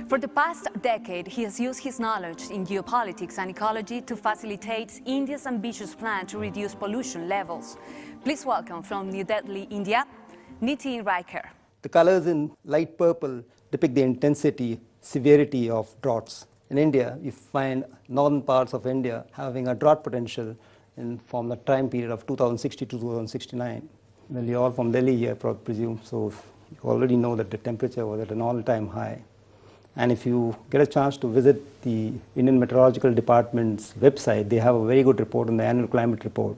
For the past decade, he has used his knowledge in geopolitics and ecology to facilitate India's ambitious plan to reduce pollution levels. Please welcome from New Delhi, India, Nitin Riker. The colors in light purple depict the intensity, severity of droughts. In India, you find northern parts of India having a drought potential from the time period of 2060 to 2069. Well, you're all from Delhi here, I presume, so you already know that the temperature was at an all-time high. And if you get a chance to visit the Indian Meteorological Department's website, they have a very good report on the annual climate report.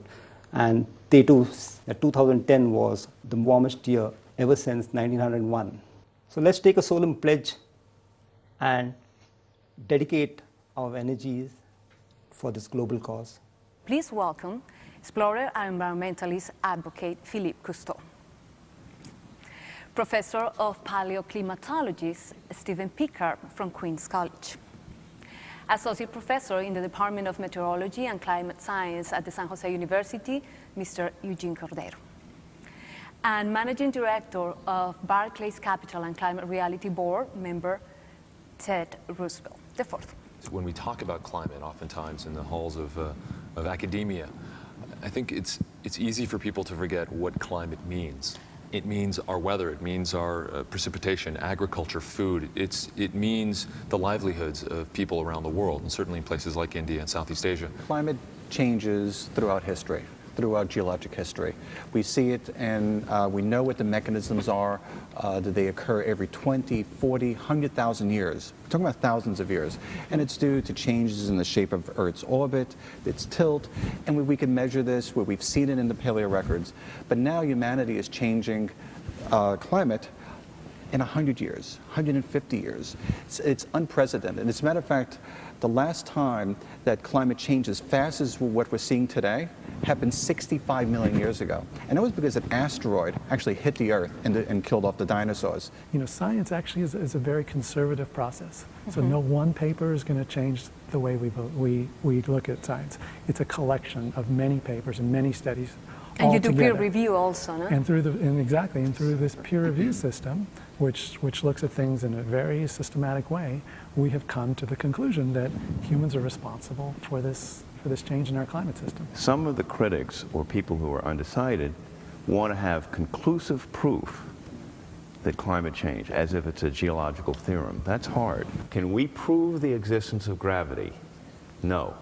And they too, that 2010 was the warmest year ever since 1901. So let's take a solemn pledge and dedicate our energies for this global cause. Please welcome explorer and environmentalist advocate Philippe Cousteau. Professor of Paleoclimatologist Stephen Pickard from Queen's College. Associate Professor in the Department of Meteorology and Climate Science at the San Jose University, Mr. Eugene Cordero. And Managing Director of Barclays Capital and Climate Reality Board member, Ted Roosevelt IV. When we talk about climate, oftentimes in the halls of academia, I think it's easy for people to forget what climate means. It means our weather, it means our precipitation, agriculture, food. It means the livelihoods of people around the world, and certainly in places like India and Southeast Asia. Climate changes throughout history, throughout geologic history. We see it and we know what the mechanisms are, that they occur every 20, 40, 100,000 years. We're talking about thousands of years. And it's due to changes in the shape of Earth's orbit, its tilt, and we can measure this, where we've seen it in the paleo records. But now humanity is changing climate in 100 years, 150 years. It's unprecedented. And as a matter of fact, the last time that climate changed as fast as what we're seeing today happened 65 million years ago. And that was because an asteroid actually hit the Earth and killed off the dinosaurs. You know, science actually is a very conservative process. So no one paper is going to change the way we look at science. It's a collection of many papers and many studies. And you do together. peer review also, no? And through this peer review system, which looks at things in a very systematic way, we have come to the conclusion that humans are responsible for this change in our climate system. Some of the critics or people who are undecided want to have conclusive proof that climate change, as if it's a geological theorem. That's hard. Can we prove the existence of gravity? No.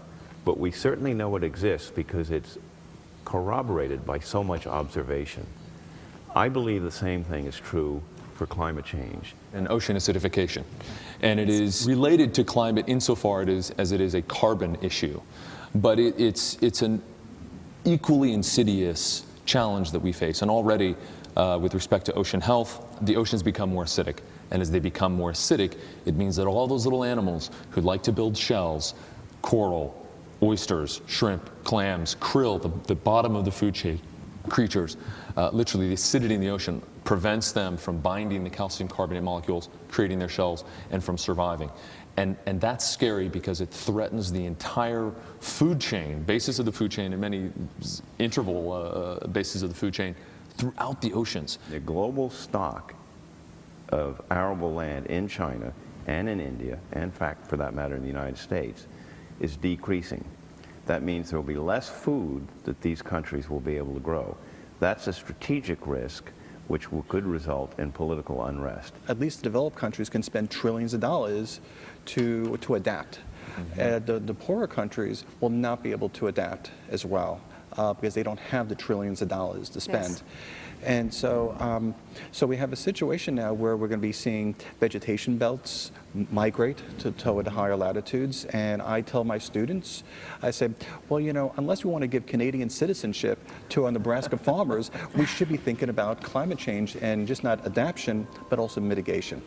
But we certainly know it exists because it's corroborated by so much observation. I believe the same thing is true for climate change. And ocean acidification. And it is related to climate insofar as it is a carbon issue. But it's an equally insidious challenge that we face. And already, with respect to ocean health, the oceans become more acidic. And as they become more acidic, it means that all those little animals who like to build shells, coral, oysters, shrimp, clams, krill, the bottom of the food chain creatures, literally the acidity in the ocean prevents them from binding the calcium carbonate molecules, creating their shells, and from surviving. And that's scary because it threatens the entire food chain, basis of the food chain, and many interval bases of the food chain throughout the oceans. The global stock of arable land in China and in India, and in fact, for that matter, in the United States, is decreasing. That means there will be less food that these countries will be able to grow. That's a strategic risk which could result in political unrest. At least the developed countries can spend trillions of dollars to adapt. The poorer countries will not be able to adapt as well because they don't have the trillions of dollars to spend. Yes. And so, so we have a situation now where we're going to be seeing vegetation belts migrate toward the higher latitudes. And I tell my students, I say, well, you know, unless we want to give Canadian citizenship to our Nebraska farmers, we should be thinking about climate change and just not adaptation, but also mitigation.